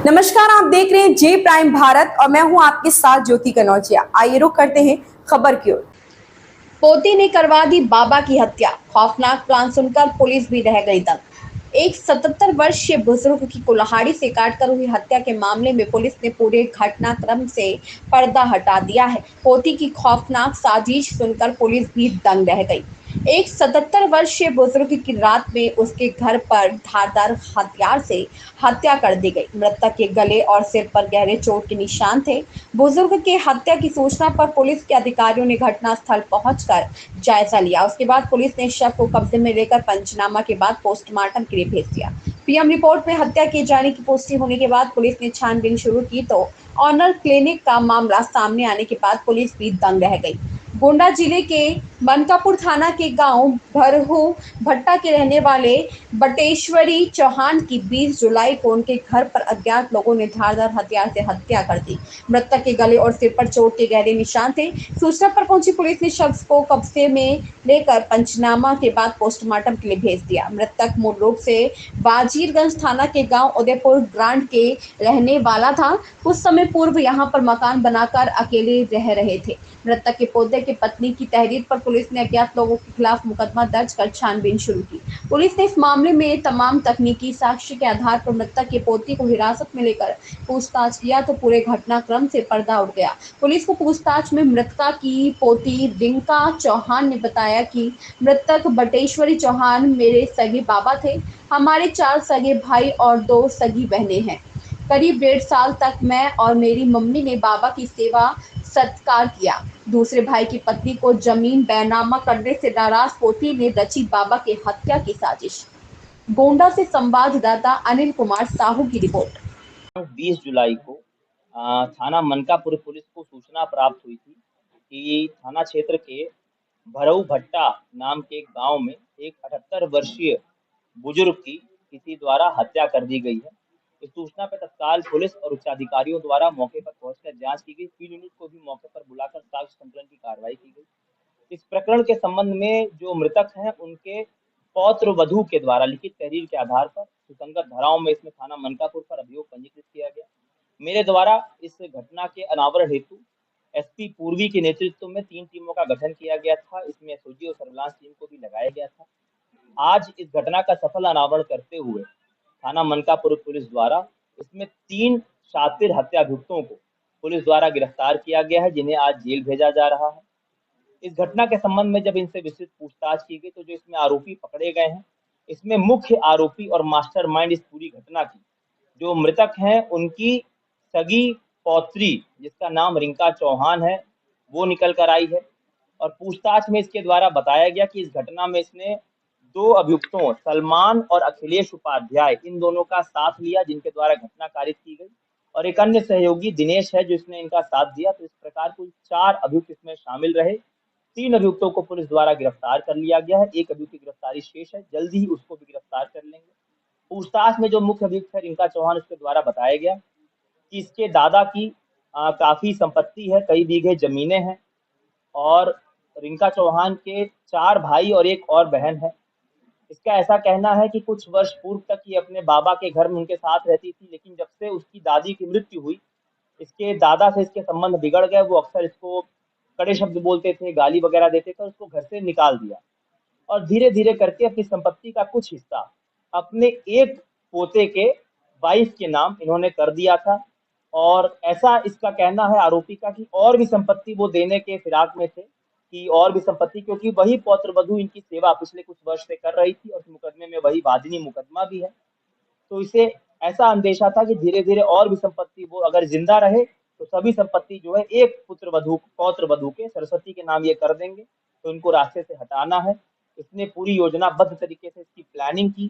नमस्कार, आप देख रहे हैं जे प्राइम भारत और मैं हूं आपके साथ ज्योति कनौजिया। आइए रुक करते हैं खबर की ओर। पोती ने करवा दी बाबा की हत्या, खौफनाक प्लान सुनकर पुलिस भी रह गई दंग। एक 77 वर्षीय बुजुर्ग की कुल्हाड़ी से काटकर हुई हत्या के मामले में पुलिस ने पूरे घटनाक्रम से पर्दा हटा दिया है। पोती की खौफनाक साजिश सुनकर पुलिस भी दंग रह गई। एक 77 वर्षीय बुजुर्ग की रात में उसके घर पर धारदार हथियार से हत्या कर दी गई। मृतक के गले और सिर पर गहरे चोट के निशान थे। बुजुर्ग के हत्या की सूचना पर पुलिस के अधिकारियों ने घटनास्थल पहुंचकर जायजा लिया। उसके बाद पुलिस ने शव को कब्जे में लेकर पंचनामा के बाद पोस्टमार्टम के लिए भेज दिया। पीएम रिपोर्ट में हत्या किए जाने की पुष्टि होने के बाद पुलिस ने छानबीन शुरू की तो ऑनर क्लिनिक का मामला सामने आने के बाद पुलिस भी दंग रह गई। गोंडा जिले के मनकापुर थाना के गांव भरहू भट्टा के रहने वाले बटेश्वरी चौहान की 20 जुलाई को उनके घर पर अज्ञात लोगों ने धारदार हथियार से हत्या कर दी। मृतक के गले और सिर पर चोट के गहरे निशान थे। सूचना पर पहुंची पुलिस ने शव को कब्जे में लेकर पंचनामा के बाद पोस्टमार्टम के लिए भेज दिया। मृतक मूल रूप से बाजीरगंज थाना के गांव उदयपुर ग्रांड के रहने वाला था। कुछ समय पूर्व यहां पर मकान बनाकर अकेले रह रहे थे। मृतक के पोते की पत्नी की तहरीर पर पुलिस ने अज्ञात लोगों के खिलाफ मुकदमा दर्ज कर छानबीन शुरू की। पुलिस ने इस मामले में तमाम तकनीकी साक्ष्य के आधार पर मृतक के पोती को हिरासत में लेकर पूछताछ किया तो पूरे घटनाक्रम से पर्दा उठ गया। पुलिस को पूछताछ में मृतका की पोती रिंका चौहान ने बताया कि मृतक बटेश्वरी चौहान मेरे सगे बाबा थे। हमारे 4 सगे भाई और 2 सगी बहनें हैं। करीब 1.5 साल तक मैं और मेरी मम्मी ने बाबा की सेवा सत्कार किया। दूसरे भाई की पत्नी को जमीन बैनामा करने से नाराज पोती ने रची बाबा की हत्या की साजिश। गोंडा से संवाददाता अनिल कुमार साहू की रिपोर्ट। 20 जुलाई को थाना मनकापुर पुलिस को सूचना प्राप्त हुई थी कि थाना क्षेत्र के भरऊ भट्टा नाम के एक गांव में एक 78 वर्षीय बुजुर्ग की किसी द्वारा हत्या कर दी गई है। इस सूचना पर तत्काल पुलिस और उच्चाधिकारियों द्वारा मौके पर पहुंचकर जांच की गई। फील्ड यूनिट को भी मौके पर बुलाकर साक्ष्य संकलन की कार्रवाई की गई। इस प्रकरण के संबंध में जो मृतक हैं उनके पौत्र वधू के द्वारा लिखित तहरीर के आधार पर सुसंगत धाराओं में इसमें थाना मनकापुर पर अभियोग पंजीकृत किया गया। मेरे द्वारा इस घटना के अनावरण हेतु एसपी पूर्वी के नेतृत्व में 3 टीमों का गठन किया गया था। इसमें एसओजी और सर्विलांस टीम को भी लगाया गया था। आज इस घटना का सफल अनावरण करते हुए थाना मनकापुर पुलिस द्वारा इसमें 3 शातिर हत्याभियुक्तों को पुलिस द्वारा गिरफ्तार किया गया है, जिन्हें आज जेल भेजा जा रहा है। इस घटना के संबंध में जब इनसे विस्तृत पूछताछ की गई तो जो इसमें आरोपी पकड़े गए हैं, इसमें मुख्य आरोपी और मास्टरमाइंड इस पूरी घटना की जो मृतक हैं उनकी सगी पौत्री जिसका नाम रिंका चौहान है वो निकल कर आई है। और पूछताछ में इसके द्वारा बताया गया कि इस घटना में इसने 2 अभियुक्तों सलमान और अखिलेश उपाध्याय इन दोनों का साथ लिया जिनके द्वारा घटना कारित की गई, और एक अन्य सहयोगी दिनेश है जिसने इनका साथ दिया। तो इस प्रकार कुल 4 अभियुक्त इसमें शामिल रहे। 3 अभियुक्तों को पुलिस द्वारा गिरफ्तार कर लिया गया है। एक अभियुक्त की गिरफ्तारी शेष है, जल्दी ही उसको भी गिरफ्तार कर लेंगे। पूछताछ में जो मुख्य अभियुक्त है रिंका चौहान, उसके द्वारा बताया गया कि इसके दादा की काफी संपत्ति है, कई बीघे जमीनें हैं, और रिंका चौहान के 4 भाई और एक और बहन है। इसका ऐसा कहना है कि कुछ वर्ष पूर्व तक ये अपने बाबा के घर में उनके साथ रहती थी, लेकिन जब से उसकी दादी की मृत्यु हुई, इसके दादा से इसके संबंध बिगड़ गए। वो अक्सर इसको कड़े शब्द बोलते थे, गाली वगैरह देते थे, उसको घर से निकाल दिया और धीरे धीरे करके अपनी संपत्ति का कुछ हिस्सा अपने एक पोते के वाइफ के नाम इन्होंने कर दिया था। और ऐसा इसका कहना है आरोपी का कि और भी संपत्ति वो देने के फिराक में थे कि और भी संपत्ति, क्योंकि वही पौत्र वधू इनकी सेवा पिछले कुछ वर्ष से कर रही थी और मुकदमे में वही वादिनी मुकदमा भी है। तो इसे ऐसा अंदेशा था कि धीरे धीरे और भी संपत्ति वो अगर जिंदा रहे तो सभी संपत्ति जो है एक पौत्र वधू के सरस्वती के नाम ये कर देंगे, तो इनको रास्ते से हटाना है। इसने पूरी योजनाबद्ध तरीके से इसकी प्लानिंग की।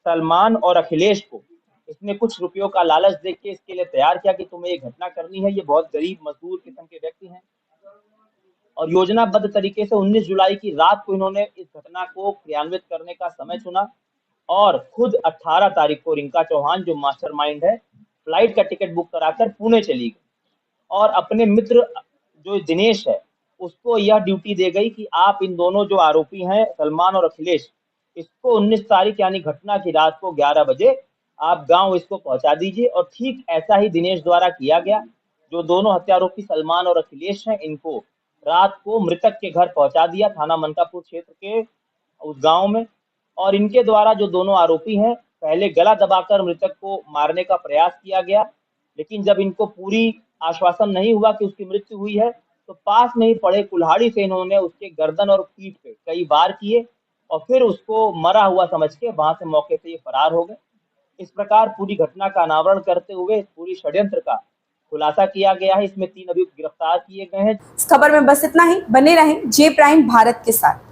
सलमान और अखिलेश को इसने कुछ रुपयों का लालच देख के इसके लिए तैयार किया कि तुम्हें ये घटना करनी है। ये बहुत गरीब मजदूर किस्म के व्यक्ति हैं और योजनाबद्ध तरीके से 19 जुलाई की रात को इन्होंने इस घटना को क्रियान्वित करने का समय चुना और खुद 18 तारीख को रिंका चौहान जो मास्टरमाइंड है, फ्लाइट का टिकट बुक कराकर पुणे चली गई और अपने मित्र जो दिनेश है उसको यह ड्यूटी दे गई कि आप इन दोनों जो आरोपी हैं सलमान और अखिलेश, इसको 19 तारीख यानी घटना की रात को 11 बजे आप गांव इसको पहुंचा दीजिए। और ठीक ऐसा ही दिनेश द्वारा किया गया। जो दोनों हत्यारोपी सलमान और अखिलेश हैं, इनको रात को मृतक के घर पहुंचा दिया थाना मनकापुर क्षेत्र के उस गांव में। और इनके द्वारा जो दोनों आरोपी हैं, पहले गला दबाकर मृतक को मारने का प्रयास किया गया, लेकिन जब इनको पूरी आश्वासन नहीं हुआ कि उसकी मृत्यु हुई है, तो पास में ही पड़े कुल्हाड़ी से इन्होंने उसके गर्दन और पीठ पे कई बार किए और फिर उसको मरा हुआ समझ के वहां से मौके से ये फरार हो गए। इस प्रकार पूरी घटना का अनावरण करते हुए इस पूरी षड्यंत्र का खुलासा किया गया है। इसमें 3 अभियुक्त गिरफ्तार किए गए हैं। इस खबर में बस इतना ही। बने रहें जे प्राइम भारत के साथ।